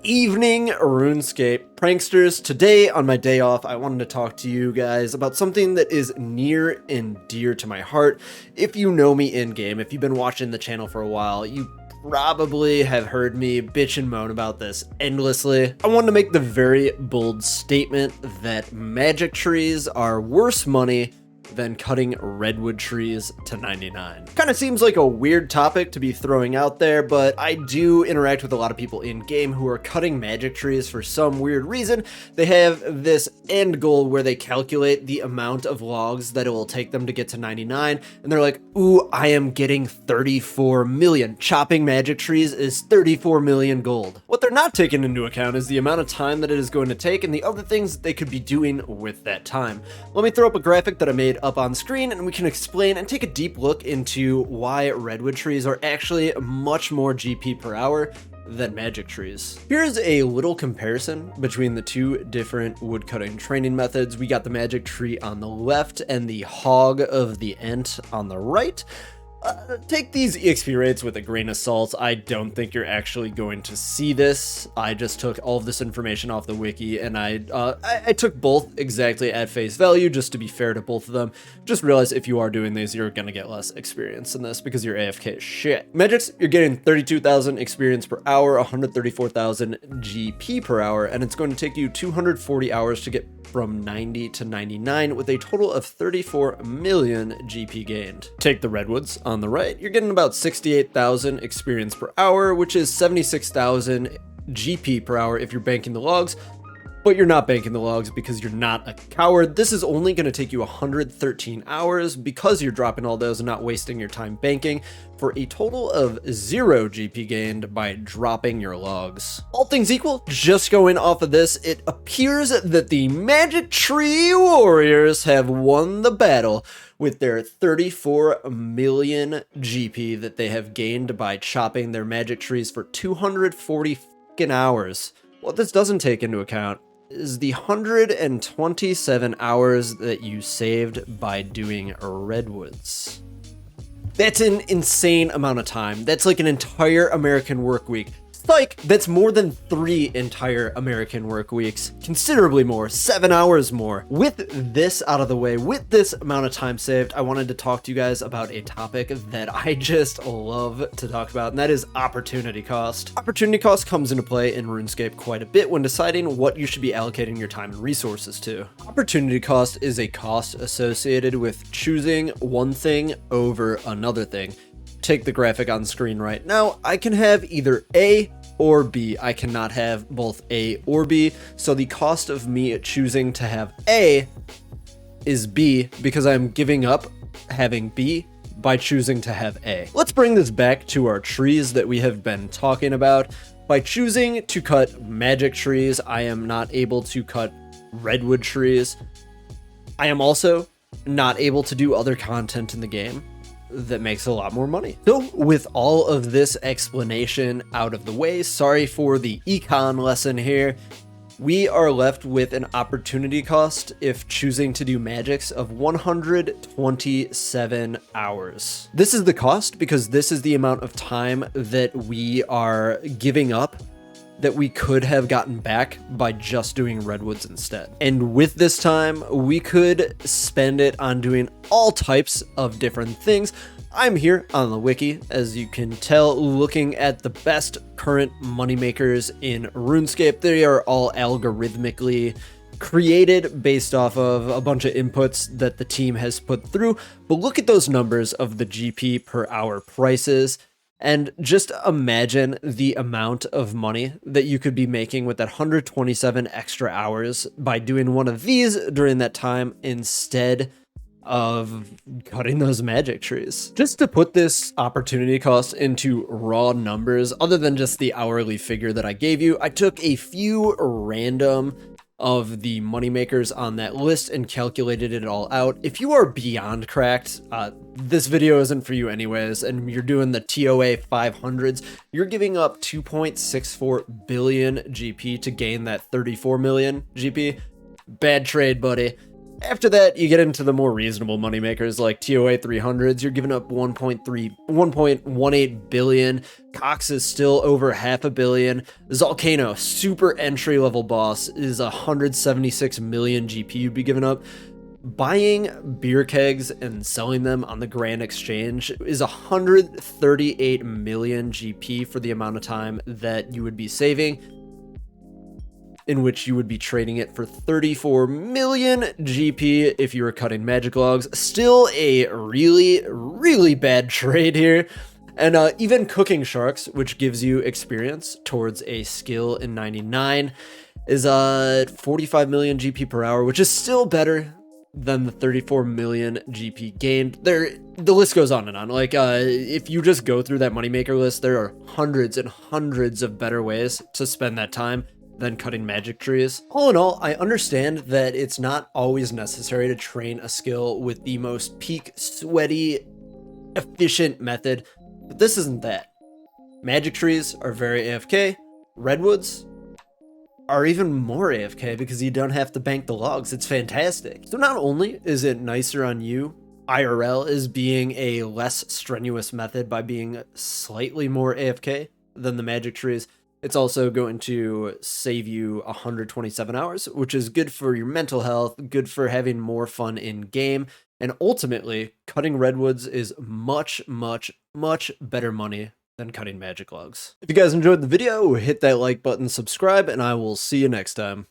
evening, Runescape pranksters. Today, on my day off, I wanted to talk to you guys about something that is near and dear to my heart. If you know me in-game, if you've been watching the channel for a while, you probably have heard me bitch and moan about this endlessly. I wanted to make the very bold statement that magic trees are worse money than cutting redwood trees to 99. Kind of seems like a weird topic to be throwing out there, but I do interact with a lot of people in game who are cutting magic trees for some weird reason. They have this end goal where they calculate the amount of logs that it will take them to get to 99, and they're like, ooh, I am getting 34 million. Chopping magic trees is 34 million gold. What they're not taking into account is the amount of time that it is going to take and the other things that they could be doing with that time. Let me throw up a graphic that I made up on screen and we can explain and take a deep look into why redwood trees are actually much more GP per hour than magic trees. Here's a little comparison between the two different woodcutting training methods. We got the magic tree on the left and the hog of the ent on the right. Take these EXP rates with a grain of salt. I don't think you're actually going to see this. I just took all of this information off the wiki and I took both exactly at face value just to be fair to both of them. Just realize if you are doing these, you're gonna get less experience in this because you're AFK as shit. Magics, you're getting 32,000 experience per hour, 134,000 GP per hour, and it's going to take you 240 hours to get from 90 to 99 with a total of 34 million GP gained. Take the redwoods on the right, you're getting about 68,000 experience per hour, which is 76,000 GP per hour if you're banking the logs, but you're not banking the logs because you're not a coward. This is only going to take you 113 hours because you're dropping all those and not wasting your time banking, for a total of 0 GP gained by dropping your logs. All things equal, just going off of this, it appears that the Magic Tree Warriors have won the battle with their 34 million GP that they have gained by chopping their magic trees for 240 fucking hours. What this doesn't take into account is the 127 hours that you saved by doing redwoods. That's an insane amount of time. That's like an entire American work week. Like, that's more than 3 entire American work weeks, considerably more, 7 hours more. With this out of the way, with this amount of time saved, I wanted to talk to you guys about a topic that I just love to talk about, and that is opportunity cost. Opportunity cost comes into play in RuneScape quite a bit when deciding what you should be allocating your time and resources to. Opportunity cost is a cost associated with choosing one thing over another thing. Take the graphic on screen right now. I can have either A or B. I cannot have both A or B. So the cost of me choosing to have A is B because I'm giving up having B by choosing to have A. Let's bring this back to our trees that we have been talking about. By choosing to cut magic trees, I am not able to cut redwood trees. I am also not able to do other content in the game that makes a lot more money. So with all of this explanation out of the way, sorry for the econ lesson here, we are left with an opportunity cost if choosing to do magics of 127 hours. This is the cost because this is the amount of time that we are giving up that we could have gotten back by just doing redwoods instead. And with this time, we could spend it on doing all types of different things. I'm here on the wiki, as you can tell, looking at the best current moneymakers in RuneScape. They are all algorithmically created based off of a bunch of inputs that the team has put through. But look at those numbers of the GP per hour prices. And just imagine the amount of money that you could be making with that 127 extra hours by doing one of these during that time instead of cutting those magic trees. Just to put this opportunity cost into raw numbers, other than just the hourly figure that I gave you, I took a few random of the moneymakers on that list and calculated it all out. If you are beyond cracked, this video isn't for you anyways, and you're doing the TOA 500s, you're giving up 2.64 billion GP to gain that 34 million GP. Bad trade, buddy. After that, you get into the more reasonable moneymakers like TOA 300s. You're giving up 1.18 billion. Cox is still over $500 million. Volcano, super entry level boss, is 176 million GP you'd be giving up. Buying beer kegs and selling them on the Grand Exchange is 138 million GP for the amount of time that you would be saving, in which you would be trading it for 34 million GP if you were cutting magic logs. Still a really, really bad trade here. And even cooking sharks, which gives you experience towards a skill in 99, is 45 million GP per hour, which is still better than the 34 million GP gained. The list goes on and on. Like, if you just go through that moneymaker list, there are hundreds and hundreds of better ways to spend that time than cutting magic trees. All in all, I understand that it's not always necessary to train a skill with the most peak, sweaty, efficient method, but this isn't that. Magic trees are very AFK. Redwoods are even more AFK because you don't have to bank the logs. It's fantastic. So not only is it nicer on you, IRL is being a less strenuous method by being slightly more AFK than the magic trees, it's also going to save you 127 hours, which is good for your mental health, good for having more fun in game, and ultimately, cutting redwoods is much, much, much better money than cutting magic logs. If you guys enjoyed the video, hit that like button, subscribe, and I will see you next time.